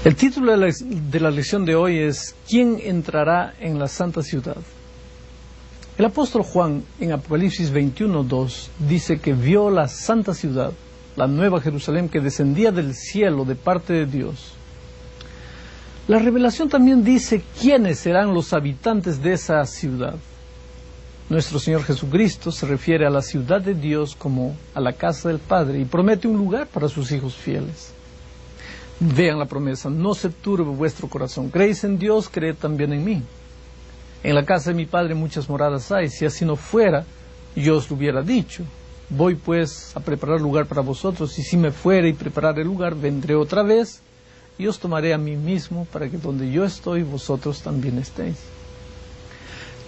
El título de la lección de hoy es ¿Quién entrará en la santa ciudad? El apóstol Juan en Apocalipsis 21:2 dice que vio la santa ciudad, la nueva Jerusalén que descendía del cielo de parte de Dios. La revelación también dice quiénes serán los habitantes de esa ciudad. Nuestro Señor Jesucristo se refiere a la ciudad de Dios como a la casa del Padre y promete un lugar para sus hijos fieles. Vean la promesa: no se turbe vuestro corazón, creéis en Dios, creed también en mí. En la casa de mi Padre muchas moradas hay, si así no fuera, yo os lo hubiera dicho. Voy pues a preparar lugar para vosotros, y si me fuere y prepararé el lugar, vendré otra vez, y os tomaré a mí mismo, para que donde yo estoy, vosotros también estéis.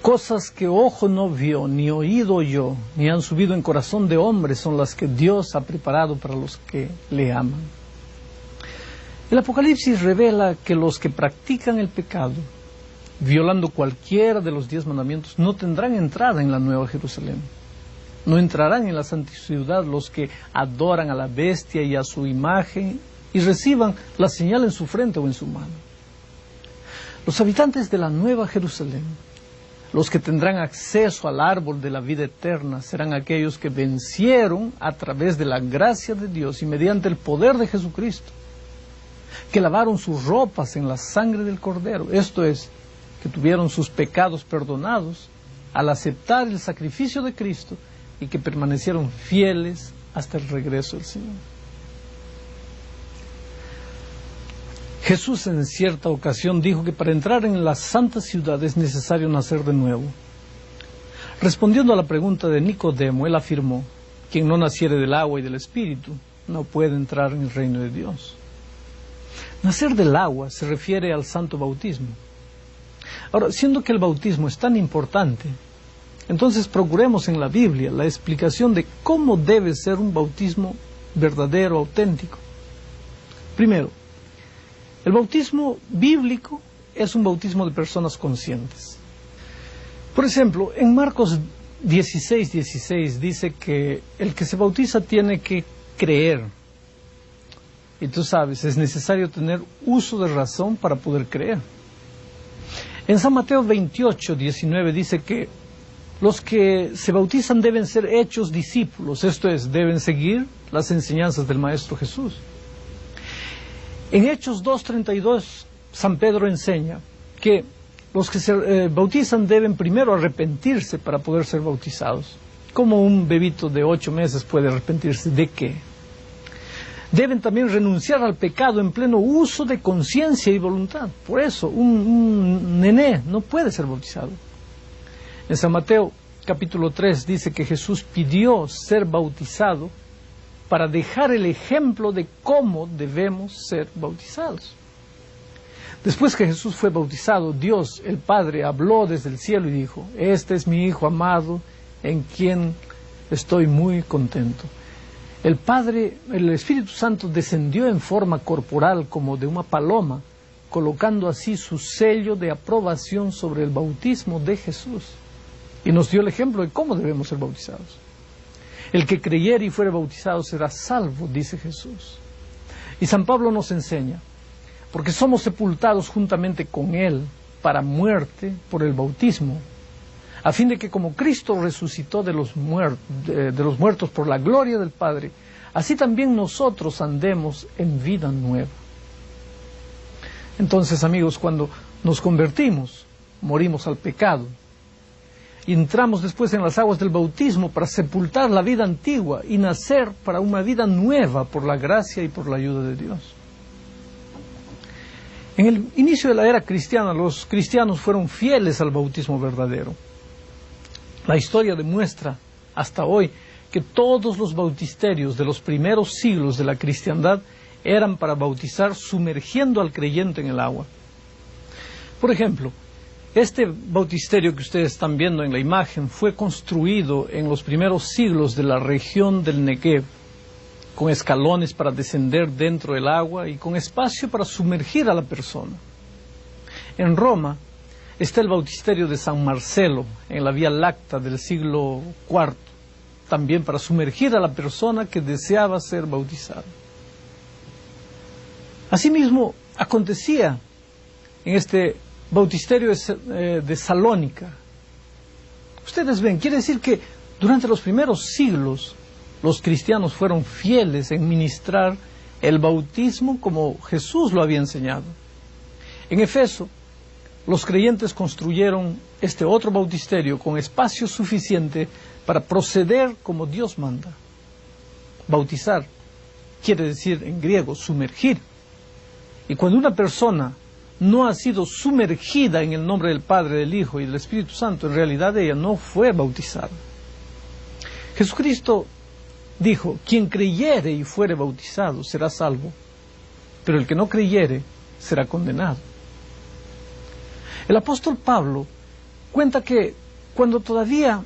Cosas que ojo no vio, ni oído oyó, ni han subido en corazón de hombre, son las que Dios ha preparado para los que le aman. El Apocalipsis revela que los que practican el pecado, violando cualquiera de los 10 mandamientos, no tendrán entrada en la Nueva Jerusalén. No entrarán en la santa ciudad los que adoran a la bestia y a su imagen y reciban la señal en su frente o en su mano. Los habitantes de la Nueva Jerusalén, los que tendrán acceso al árbol de la vida eterna, serán aquellos que vencieron a través de la gracia de Dios y mediante el poder de Jesucristo, que lavaron sus ropas en la sangre del Cordero, esto es, que tuvieron sus pecados perdonados al aceptar el sacrificio de Cristo y que permanecieron fieles hasta el regreso del Señor. Jesús en cierta ocasión dijo que para entrar en la santa ciudad es necesario nacer de nuevo. Respondiendo a la pregunta de Nicodemo, él afirmó: quien no naciere del agua y del Espíritu no puede entrar en el reino de Dios. Nacer del agua se refiere al santo bautismo. Ahora, siendo que el bautismo es tan importante, entonces procuremos en la Biblia la explicación de cómo debe ser un bautismo verdadero, auténtico. Primero, el bautismo bíblico es un bautismo de personas conscientes. Por ejemplo, en Marcos 16:16 dice que el que se bautiza tiene que creer. Y tú sabes, es necesario tener uso de razón para poder creer. En San Mateo 28:19 dice que los que se bautizan deben ser hechos discípulos, esto es, deben seguir las enseñanzas del Maestro Jesús. En Hechos 2:32, San Pedro enseña que los que se bautizan deben primero arrepentirse para poder ser bautizados. ¿Cómo un bebito de 8 meses puede arrepentirse? ¿De qué? Deben también renunciar al pecado en pleno uso de conciencia y voluntad. Por eso, un nené no puede ser bautizado. En San Mateo capítulo 3 dice que Jesús pidió ser bautizado para dejar el ejemplo de cómo debemos ser bautizados. Después que Jesús fue bautizado, Dios, el Padre, habló desde el cielo y dijo: este es mi Hijo amado, en quien estoy muy contento. El Padre, el Espíritu Santo descendió en forma corporal como de una paloma, colocando así su sello de aprobación sobre el bautismo de Jesús. Y nos dio el ejemplo de cómo debemos ser bautizados. El que creyere y fuere bautizado será salvo, dice Jesús. Y San Pablo nos enseña: porque somos sepultados juntamente con Él para muerte por el bautismo, a fin de que como Cristo resucitó de los muertos por la gloria del Padre, así también nosotros andemos en vida nueva. Entonces, amigos, cuando nos convertimos, morimos al pecado, y entramos después en las aguas del bautismo para sepultar la vida antigua y nacer para una vida nueva por la gracia y por la ayuda de Dios. En el inicio de la era cristiana, los cristianos fueron fieles al bautismo verdadero. La historia demuestra hasta hoy que todos los bautisterios de los primeros siglos de la cristiandad eran para bautizar sumergiendo al creyente en el agua. Por ejemplo, este bautisterio que ustedes están viendo en la imagen fue construido en los primeros siglos de la región del Negev, con escalones para descender dentro del agua y con espacio para sumergir a la persona. En Roma está el bautisterio de San Marcelo, en la Vía Láctea del siglo IV, también para sumergir a la persona que deseaba ser bautizada. Asimismo, acontecía en este bautisterio de Salónica. Ustedes ven, quiere decir que durante los primeros siglos los cristianos fueron fieles en ministrar el bautismo como Jesús lo había enseñado. En Efeso, los creyentes construyeron este otro bautisterio con espacio suficiente para proceder como Dios manda. Bautizar quiere decir en griego sumergir. Y cuando una persona no ha sido sumergida en el nombre del Padre, del Hijo y del Espíritu Santo, en realidad ella no fue bautizada. Jesucristo dijo: quien creyere y fuere bautizado será salvo, pero el que no creyere será condenado. El apóstol Pablo cuenta que cuando todavía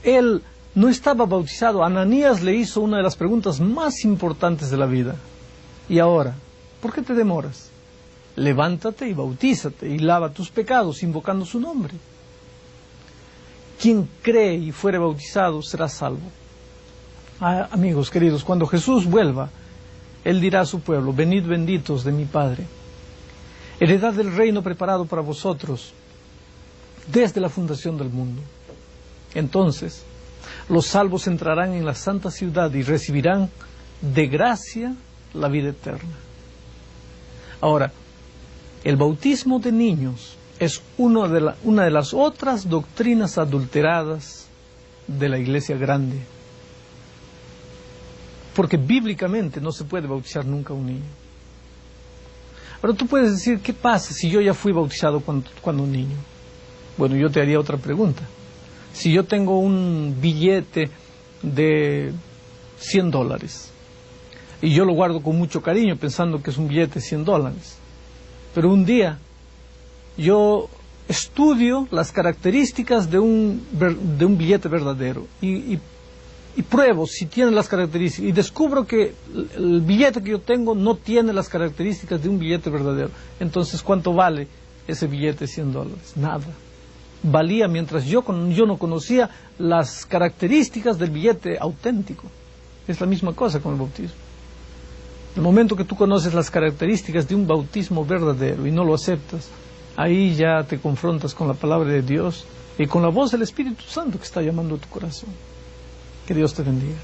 él no estaba bautizado, Ananías le hizo una de las preguntas más importantes de la vida. Y ahora, ¿por qué te demoras? Levántate y bautízate y lava tus pecados invocando su nombre. Quien cree y fuere bautizado será salvo. Amigos queridos, cuando Jesús vuelva, Él dirá a su pueblo: venid benditos de mi Padre, heredad del reino preparado para vosotros desde la fundación del mundo. Entonces, los salvos entrarán en la santa ciudad y recibirán de gracia la vida eterna. Ahora, el bautismo de niños es una de las otras doctrinas adulteradas de la iglesia grande, porque bíblicamente no se puede bautizar nunca a un niño. Ahora tú puedes decir: ¿qué pasa si yo ya fui bautizado cuando un niño? Bueno, yo te haría otra pregunta. Si yo tengo un billete de $100 y yo lo guardo con mucho cariño pensando que es un billete de $100, pero un día yo estudio las características de un billete verdadero y pruebo si tiene las características y descubro que el billete que yo tengo no tiene las características de un billete verdadero, entonces ¿cuánto vale ese billete de $100? Nada. Valía mientras yo no conocía las características del billete auténtico. Es la misma cosa con el bautismo. El momento que tú conoces las características de un bautismo verdadero y no lo aceptas, ahí ya te confrontas con la palabra de Dios y con la voz del Espíritu Santo que está llamando a tu corazón. Que Dios te bendiga.